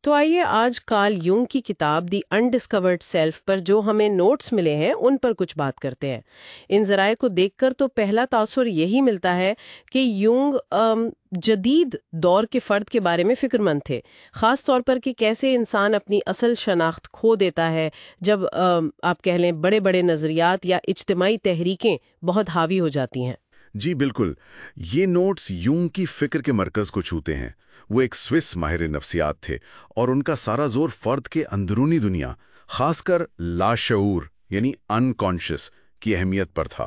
تو آئیے آج کارل یونگ کی کتاب دی انڈسکورڈ سیلف پر جو ہمیں نوٹس ملے ہیں ان پر کچھ بات کرتے ہیں۔ ان ذرائع کو دیکھ کر تو پہلا تاثر یہی ملتا ہے کہ یونگ جدید دور کے فرد کے بارے میں فکر مند تھے، خاص طور پر کہ کیسے انسان اپنی اصل شناخت کھو دیتا ہے جب آپ کہہ لیں بڑے بڑے نظریات یا اجتماعی تحریکیں بہت حاوی ہو جاتی ہیں۔ جی بالکل، یہ نوٹس یونگ کی فکر کے مرکز کو چھوتے ہیں۔ وہ ایک سوئس ماہر نفسیات تھے اور ان کا سارا زور فرد کے اندرونی دنیا، خاص کر لاشعور یعنی انکانشس کی اہمیت پر تھا۔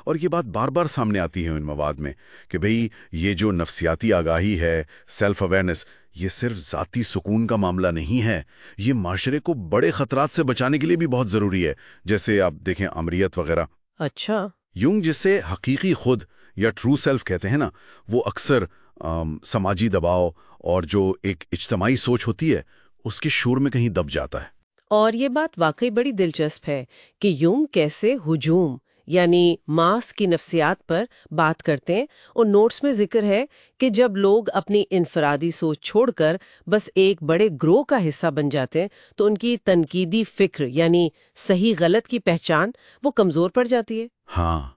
اور یہ بات بار بار سامنے آتی ہے ان مواد میں کہ بھئی یہ جو نفسیاتی آگاہی ہے، سیلف اویئرنیس، یہ صرف ذاتی سکون کا معاملہ نہیں ہے، یہ معاشرے کو بڑے خطرات سے بچانے کے لیے بھی بہت ضروری ہے، جیسے آپ دیکھیں آمریت وغیرہ۔ اچھا، یونگ جسے حقیقی خود یا ٹرو سیلف کہتے ہیں نا، وہ اکثر سماجی دباؤ اور جو ایک اجتماعی سوچ ہوتی ہے اس کے شور میں کہیں دب جاتا ہے۔ اور یہ بات واقعی بڑی دلچسپ ہے کہ یونگ کیسے ہجوم یعنی ماس کی نفسیات پر بات کرتے ہیں۔ اور نوٹس میں ذکر ہے کہ جب لوگ اپنی انفرادی سوچ چھوڑ کر بس ایک بڑے گروہ کا حصہ بن جاتے ہیں تو ان کی تنقیدی فکر یعنی صحیح غلط کی پہچان وہ کمزور پڑ جاتی ہے۔ ہاں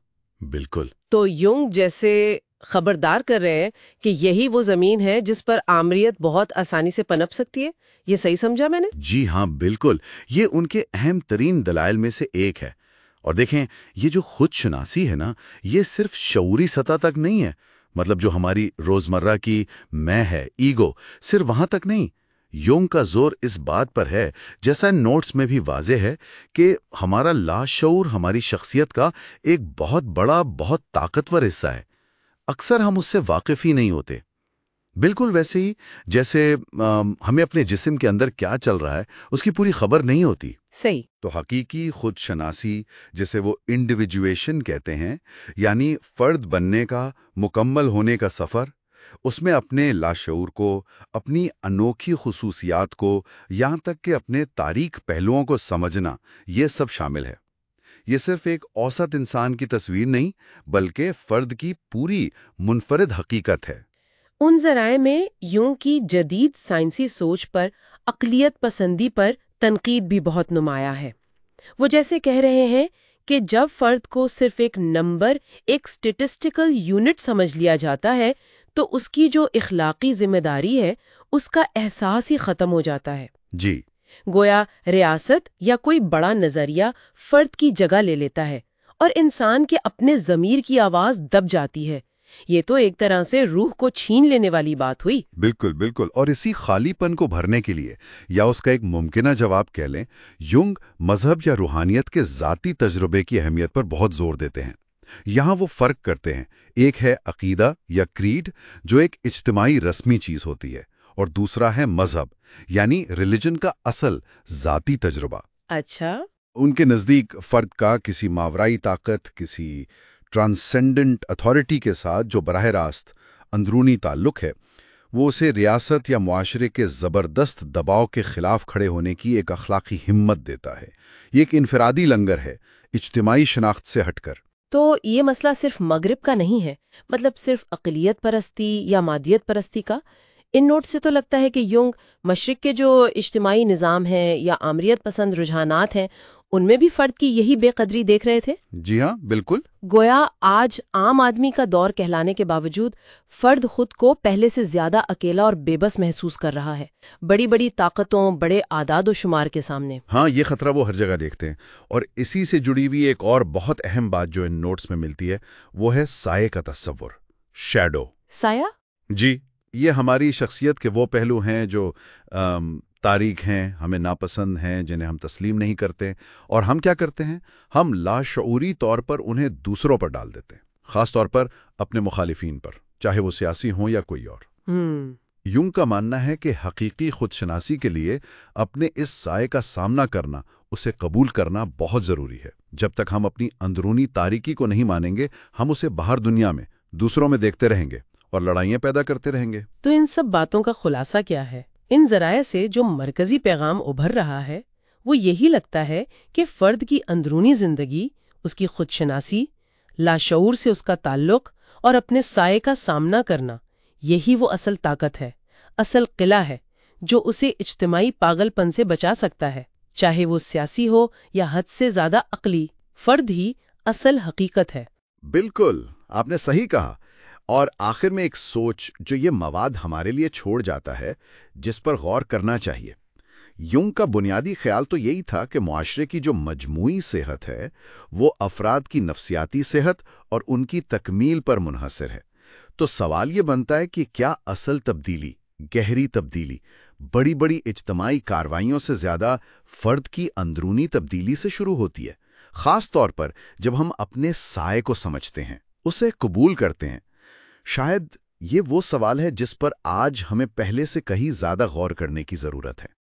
بالکل۔ تو یونگ جیسے خبردار کر رہے ہیں کہ یہی وہ زمین ہے جس پر آمریت بہت آسانی سے پنپ سکتی ہے۔ یہ صحیح سمجھا میں نے؟ جی ہاں بالکل، یہ ان کے اہم ترین دلائل میں سے ایک ہے۔ اور دیکھیں، یہ جو خود شناسی ہے نا، یہ صرف شعوری سطح تک نہیں ہے، مطلب جو ہماری روزمرہ کی میں ہے، ایگو، صرف وہاں تک نہیں۔ یونگ کا زور اس بات پر ہے، جیسا نوٹس میں بھی واضح ہے، کہ ہمارا لاشعور ہماری شخصیت کا ایک بہت بڑا، بہت طاقتور حصہ ہے۔ اکثر ہم اس سے واقف ہی نہیں ہوتے۔ بالکل ویسے ہی جیسے ہمیں اپنے جسم کے اندر کیا چل رہا ہے اس کی پوری خبر نہیں ہوتی۔ صحیح۔ تو حقیقی خود شناسی، جسے وہ انڈیویجویشن کہتے ہیں، یعنی فرد بننے کا، مکمل ہونے کا سفر، اس میں اپنے لاشعور کو، اپنی انوکھی خصوصیات کو، یہاں تک کہ اپنے تاریک پہلوؤں کو سمجھنا، یہ سب شامل ہے۔ یہ صرف ایک اوسط انسان کی تصویر نہیں، بلکہ فرد کی پوری منفرد حقیقت ہے۔ ان ذرائع میں یونگ کی جدید سائنسی سوچ پر عقلیت پسندی پر تنقید بھی بہت نمایاں ہے۔ وہ جیسے کہہ رہے ہیں کہ جب فرد کو صرف ایک نمبر، ایک اسٹیٹسٹیکل یونٹ سمجھ لیا جاتا ہے تو اس کی جو اخلاقی ذمہ داری ہے اس کا احساس ہی ختم ہو جاتا ہے۔ جی، گویا ریاست یا کوئی بڑا نظریہ فرد کی جگہ لے لیتا ہے اور انسان کے اپنے ضمیر کی آواز دب جاتی ہے۔ یہ تو ایک طرح سے روح کو چھین لینے والی بات ہوئی۔ بالکل بالکل۔ اور اسی خالی پن کو بھرنے کے لیے، یا اس کا ایک ممکنہ جواب کہہ لیں، یونگ مذہب یا روحانیت کے ذاتی تجربے کی اہمیت پر بہت زور دیتے ہیں۔ یہاں وہ فرق کرتے ہیں، ایک ہے عقیدہ یا کریڈ، جو ایک اجتماعی رسمی چیز ہوتی ہے، اور دوسرا ہے مذہب، یعنی ریلیجن کا اصل ذاتی تجربہ۔ اچھا۔ ان کے نزدیک فرد کا کسی ماورائی طاقت، کسی ٹرانسینڈنٹ اتھارٹی کے ساتھ جو براہ راست اندرونی تعلق ہے، وہ اسے ریاست یا معاشرے کے زبردست دباؤ کے خلاف کھڑے ہونے کی ایک اخلاقی ہمت دیتا ہے۔ یہ ایک انفرادی لنگر ہے، اجتماعی شناخت سے ہٹ کر۔ تو یہ مسئلہ صرف مغرب کا نہیں ہے، مطلب صرف اقلیت پرستی یا مادیت پرستی کا۔ ان نوٹ سے تو لگتا ہے کہ یونگ مشرق کے جو اجتماعی نظام ہیں یا آمریت پسند رجحانات ہیں ان میں بھی فرد کی یہی بے قدری دیکھ رہے تھے۔ جی ہاں بالکل۔ گویا آج عام آدمی کا دور کہلانے کے باوجود فرد خود کو پہلے سے زیادہ اکیلا اور بے بس محسوس کر رہا ہے، بڑی بڑی طاقتوں، بڑے اعداد و شمار کے سامنے۔ ہاں، یہ خطرہ وہ ہر جگہ دیکھتے ہیں۔ اور اسی سے جڑی ہوئی ایک اور بہت اہم بات جو ان نوٹس میں ملتی ہے وہ ہے سائے کا تصور، شیڈو۔ سایہ؟ جی، یہ ہماری شخصیت کے وہ پہلو ہیں جو تاریک ہیں، ہمیں ناپسند ہیں، جنہیں ہم تسلیم نہیں کرتے، اور ہم کیا کرتے ہیں، ہم لاشعوری طور پر انہیں دوسروں پر ڈال دیتے ہیں، خاص طور پر اپنے مخالفین پر، چاہے وہ سیاسی ہوں یا کوئی اور۔ یونگ کا ماننا ہے کہ حقیقی خود شناسی کے لیے اپنے اس سائے کا سامنا کرنا، اسے قبول کرنا بہت ضروری ہے۔ جب تک ہم اپنی اندرونی تاریکی کو نہیں مانیں گے، ہم اسے باہر دنیا میں، دوسروں میں دیکھتے رہیں گے اور لڑائیاں پیدا کرتے رہیں گے۔ تو ان سب باتوں کا خلاصہ کیا ہے؟ ان ذرائع سے جو مرکزی پیغام ابھر رہا ہے وہ یہی لگتا ہے کہ فرد کی اندرونی زندگی، اس کی خود شناسی، لاشعور سے اس کا تعلق اور اپنے سائے کا سامنا کرنا، یہی وہ اصل طاقت ہے، اصل قلعہ ہے جو اسے اجتماعی پاگل پن سے بچا سکتا ہے، چاہے وہ سیاسی ہو یا حد سے زیادہ عقلی۔ فرد ہی اصل حقیقت ہے۔ بالکل، آپ نے صحیح کہا۔ اور آخر میں ایک سوچ جو یہ مواد ہمارے لیے چھوڑ جاتا ہے، جس پر غور کرنا چاہیے۔ یونگ کا بنیادی خیال تو یہی تھا کہ معاشرے کی جو مجموعی صحت ہے وہ افراد کی نفسیاتی صحت اور ان کی تکمیل پر منحصر ہے۔ تو سوال یہ بنتا ہے کہ کیا اصل تبدیلی، گہری تبدیلی، بڑی بڑی اجتماعی کارروائیوں سے زیادہ فرد کی اندرونی تبدیلی سے شروع ہوتی ہے؟ خاص طور پر جب ہم اپنے سائے کو سمجھتے ہیں، اسے قبول کرتے ہیں۔ شاید یہ وہ سوال ہے جس پر آج ہمیں پہلے سے کہیں زیادہ غور کرنے کی ضرورت ہے۔